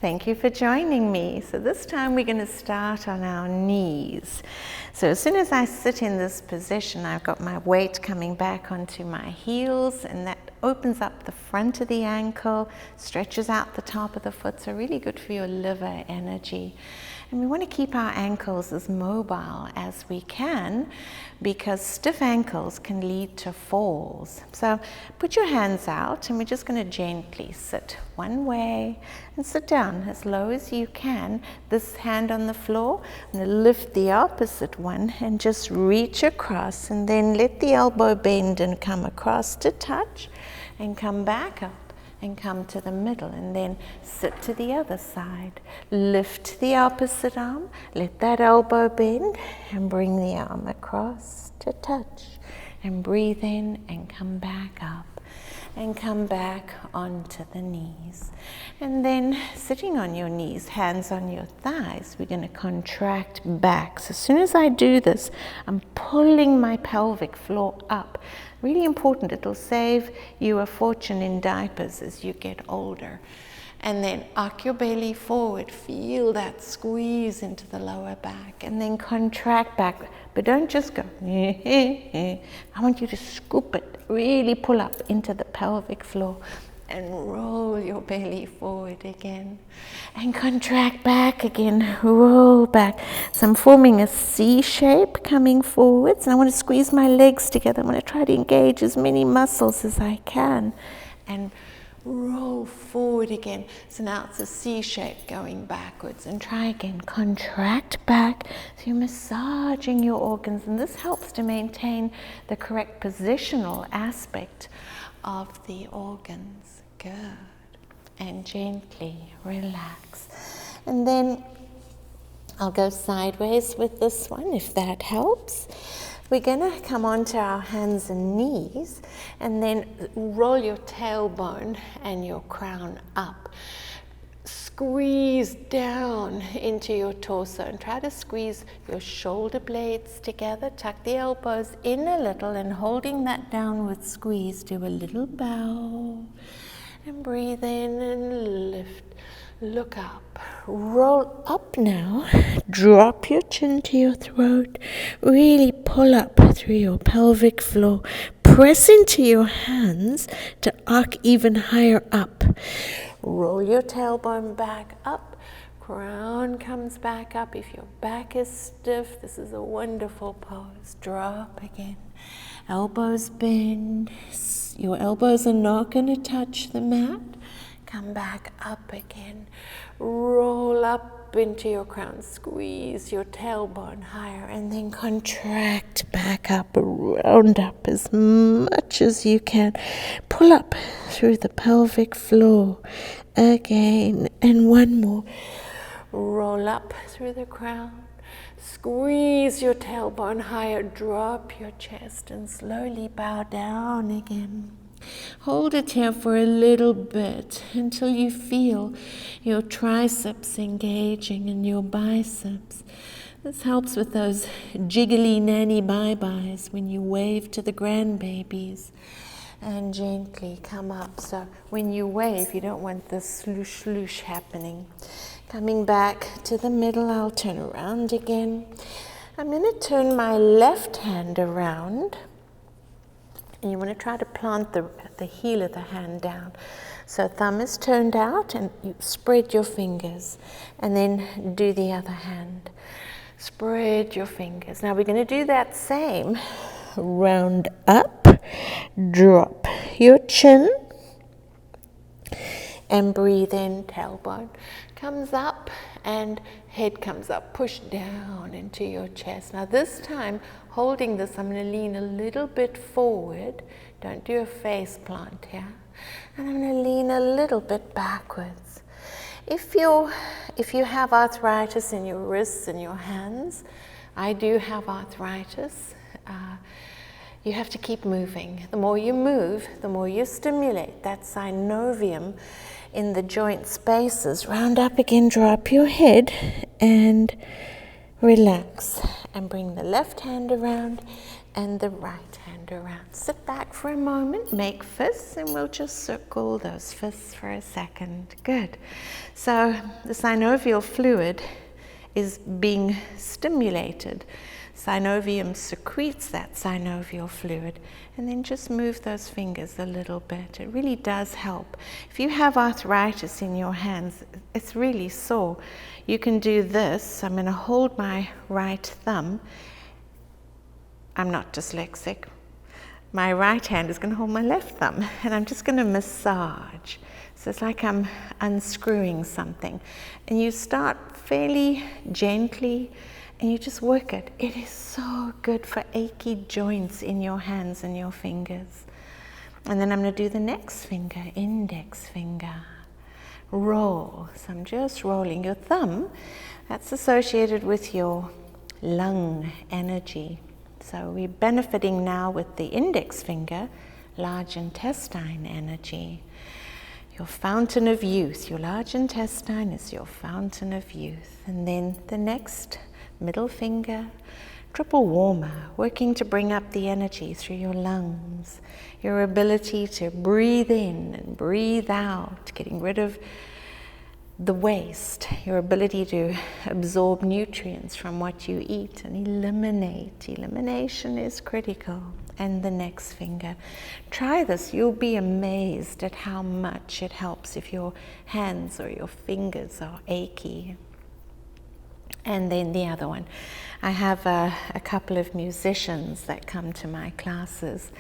Thank you for joining me. So this time we're going to start on our knees. So as soon as I sit in this position, I've got my weight coming back onto my heels, and that opens up the front of the ankle, stretches out the top of the foot, so really good for your liver energy. And we want to keep our ankles as mobile as we can, because stiff ankles can lead to falls. So put your hands out, and we're just going to gently sit one way and sit down as low as you can. This hand on the floor, I'm going to lift the opposite one and just reach across, and then let the elbow bend and come across to touch, and come back up and come to the middle, and then sit to the other side. Lift the opposite arm, let that elbow bend, and bring the arm across to touch, and breathe in and come back up, and come back onto the knees. And then sitting on your knees, hands on your thighs, we're going to contract back. So as soon as I do this, I'm pulling my pelvic floor up. Really important, it'll save you a fortune in diapers as you get older. And then arc your belly forward, feel that squeeze into the lower back, and then contract back. But don't just go, I want you to scoop it, really pull up into the pelvic floor, and roll your belly forward again, and contract back again, roll back. So I'm forming a C shape coming forwards, and I want to squeeze my legs together. I want to try to engage as many muscles as I can, and roll forward again. So now it's a C shape going backwards, and try again, contract back. So you're massaging your organs, and this helps to maintain the correct positional aspect of the organs. Good. And gently relax. And then I'll go sideways with this one if that helps. We're going to come onto our hands and knees, and then roll your tailbone and your crown up. Squeeze down into your torso, and try to squeeze your shoulder blades together. Tuck the elbows in a little, and holding that downward squeeze, do a little bow. And breathe in and lift. Look up. Roll up now. Drop your chin to your throat. Really pull up through your pelvic floor. Press into your hands to arc even higher up. Roll your tailbone back up. Crown comes back up. If your back is stiff, this is a wonderful pose. Drop again. Elbows bend. Your elbows are not going to touch the mat. Come back up again. Roll up into your crown. Squeeze your tailbone higher, and then contract back up, round up as much as you can. Pull up through the pelvic floor again, and one more. Roll up through the crown. Squeeze your tailbone higher, drop your chest, and slowly bow down again. Hold it here for a little bit until you feel your triceps engaging and your biceps. This helps with those jiggly nanny bye-byes when you wave to the grandbabies. And gently come up. So when you wave, you don't want this sloosh sloosh happening. Coming back to the middle, I'll turn around again. I'm going to turn my left hand around, and you want to try to plant the heel of the hand down. So thumb is turned out, and you spread your fingers, and then do the other hand. Spread your fingers. Now we're going to do that same. Round up, drop your chin, and breathe in, tailbone comes up and head comes up. Push down into your chest. Now this time, holding this, I'm going to lean a little bit forward. Don't do a face plant here. And I'm going to lean a little bit backwards. If you have arthritis in your wrists and your hands, I do have arthritis. You have to keep moving. The more you move, the more you stimulate that synovium in the joint spaces. Round up again, drop your head and relax. And bring the left hand around and the right hand hand around. Sit back for a moment, make fists, and we'll just circle those fists for a second. Good. So the synovial fluid is being stimulated. Synovium secretes that synovial fluid, and then just move those fingers a little bit. It really does help. If you have arthritis in your hands, it's really sore. You can do this. I'm going to hold my right thumb. I'm not dyslexic. My right hand is going to hold my left thumb, and I'm just going to massage. So it's like I'm unscrewing something. And you start fairly gently, and you just work it. It is so good for achy joints in your hands and your fingers. And then I'm going to do the next finger, index finger. Roll. So I'm just rolling your thumb. That's associated with your lung energy. So we're benefiting now with the index finger, large intestine energy. Your fountain of youth. Your large intestine is your fountain of youth. And then the next, middle finger, triple warmer, working to bring up the energy through your lungs. Your ability to breathe in and breathe out, getting rid of the waste, your ability to absorb nutrients from what you eat and eliminate. Elimination is critical. And the next finger. Try this. You'll be amazed at how much it helps if your hands or your fingers are achy. And then the other one. I have a couple of musicians that come to my classes.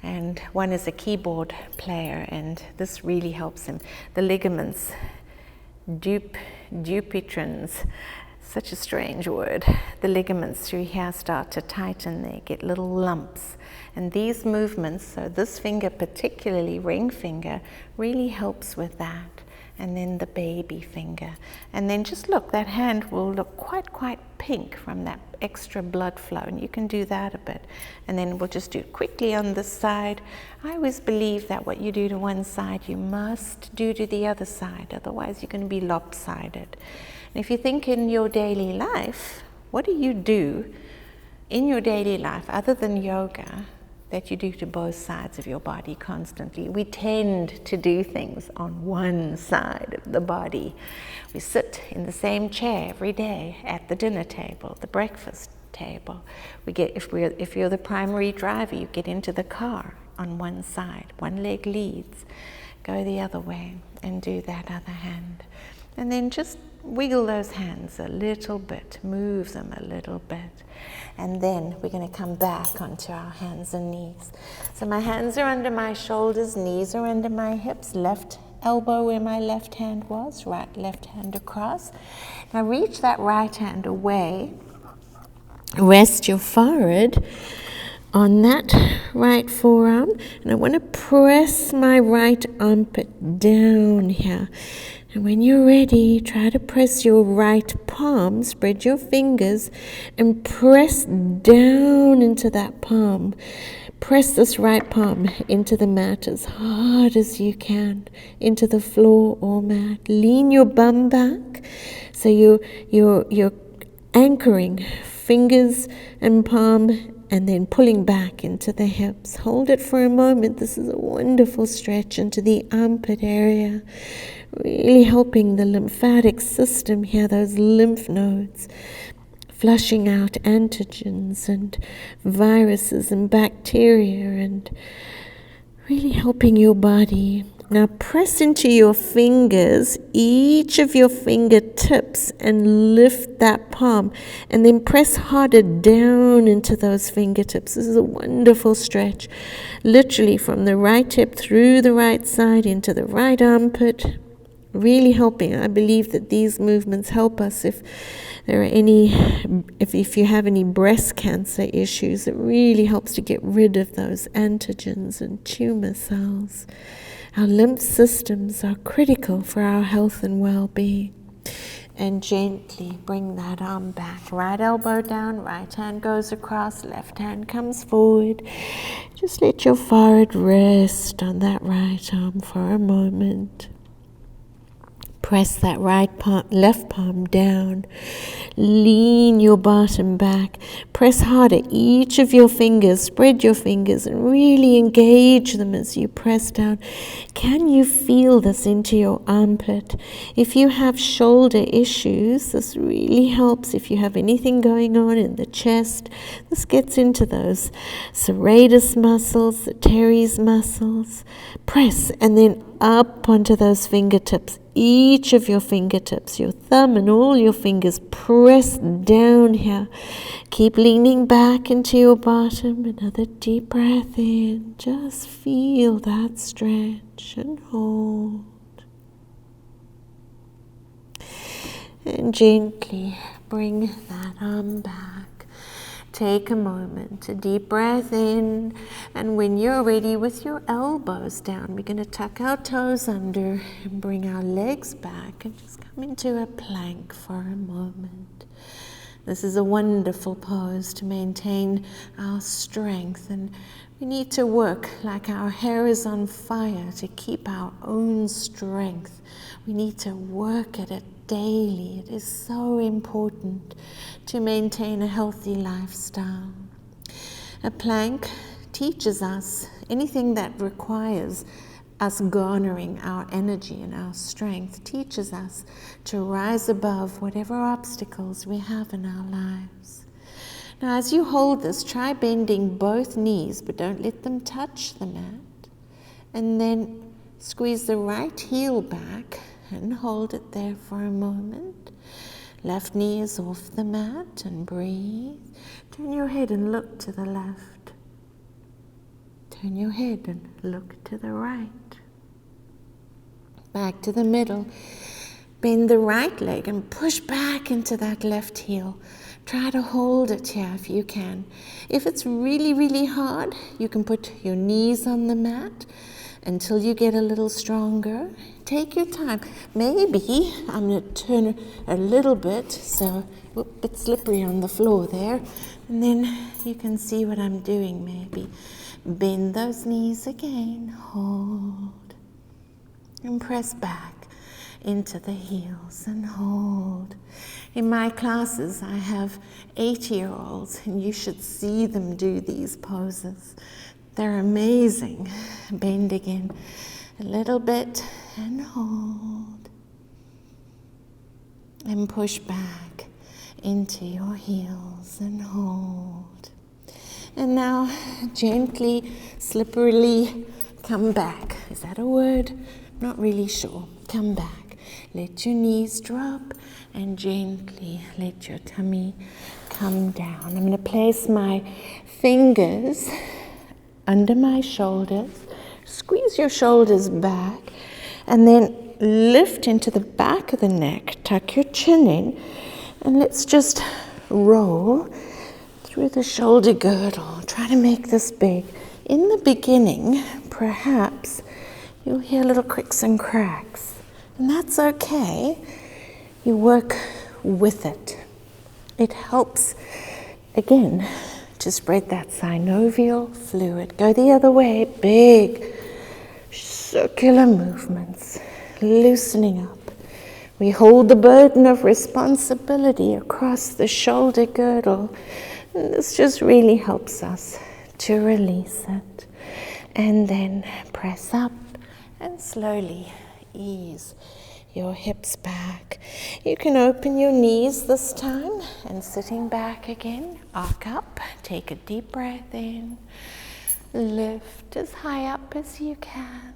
And one is a keyboard player, and this really helps him. The ligaments, dupitrins, such a strange word. The ligaments through here start to tighten, they get little lumps. And these movements, so this finger particularly, ring finger, really helps with that. And then the baby finger. And then just look, that hand will look quite pink from that extra blood flow. And you can do that a bit. And then we'll just do it quickly on this side. I always believe that what you do to one side, you must do to the other side. Otherwise, you're going to be lopsided. And if you think in your daily life, what do you do in your daily life other than yoga that you do to both sides of your body constantly? We tend to do things on one side of the body. We sit in the same chair every day at the dinner table, the breakfast table. If you're the primary driver, you get into the car on one side. One leg leads. Go the other way and do that other hand. And then just wiggle those hands a little bit, move them a little bit. And then we're going to come back onto our hands and knees. So my hands are under my shoulders, knees are under my hips, left elbow where my left hand was, right left hand across. Now reach that right hand away. Rest your forehead on that right forearm. And I want to press my right armpit down here. And when you're ready, try to press your right palm, spread your fingers, and press down into that palm. Press this right palm into the mat as hard as you can, into the floor or mat. Lean your bum back, so you're anchoring fingers and palm, and then pulling back into the hips. Hold it for a moment. This is a wonderful stretch into the armpit area. Really helping the lymphatic system here, those lymph nodes, flushing out antigens and viruses and bacteria, and really helping your body. Now press into your fingers, each of your fingertips, and lift that palm, and then press harder down into those fingertips. This is a wonderful stretch, literally from the right hip through the right side into the right armpit. Really helping. I believe that these movements help us if there are if you have any breast cancer issues. It really helps to get rid of those antigens and tumor cells. Our lymph systems are critical for our health and well-being. And gently bring that arm back. Right elbow down, right hand goes across, left hand comes forward. Just let your forehead rest on that right arm for a moment. Press that left palm down. Lean your bottom back. Press harder. Each of your fingers, spread your fingers and really engage them as you press down. Can you feel this into your armpit? If you have shoulder issues, this really helps. If you have anything going on in the chest, this gets into those serratus muscles, the teres muscles. Press and then up onto those fingertips. Each of your fingertips, your thumb and all your fingers, press down here. Keep leaning back into your bottom. Another deep breath in. Just feel that stretch and hold. And gently bring that arm back. Take a moment, a deep breath in, and when you're ready with your elbows down, we're going to tuck our toes under and bring our legs back and just come into a plank for a moment. This is a wonderful pose to maintain our strength, and we need to work like our hair is on fire to keep our own strength. We need to work at it daily. It is so important to maintain a healthy lifestyle. A plank teaches us anything that requires us garnering our energy and our strength, teaches us to rise above whatever obstacles we have in our lives. Now, as you hold this, try bending both knees, but don't let them touch the mat. And then squeeze the right heel back and hold it there for a moment. Left knee is off the mat and breathe. Turn your head and look to the left. Turn your head and look to the right. Back to the middle. Bend the right leg and push back into that left heel. Try to hold it here if you can. If it's really, really hard, you can put your knees on the mat until you get a little stronger. Take your time. Maybe I'm going to turn a little bit, so a bit slippery on the floor there. And then you can see what I'm doing maybe. Bend those knees again. Hold. And press back into the heels and hold. In my classes, I have 8-year-olds, and you should see them do these poses. They're amazing. Bend again a little bit and hold. And push back into your heels and hold. And now gently, slipperily come back. Is that a word? Not really sure. Come back. Let your knees drop and gently let your tummy come down. I'm going to place my fingers under my shoulders. Squeeze your shoulders back and then lift into the back of the neck. Tuck your chin in and let's just roll through the shoulder girdle. Try to make this big. In the beginning, perhaps you'll hear little cricks and cracks, and that's okay. You work with it. It helps, again, to spread that synovial fluid. Go the other way, big circular movements, loosening up. We hold the burden of responsibility across the shoulder girdle, and this just really helps us to release it. And then press up and slowly ease your hips back. You can open your knees this time and sitting back again, arc up, take a deep breath in, lift as high up as you can,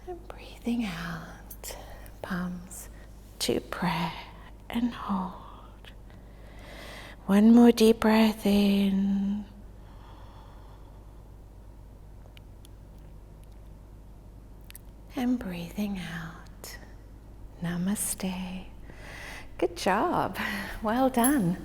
and breathing out, palms to prayer and hold. One more deep breath in. And breathing out. Namaste. Good job. Well done.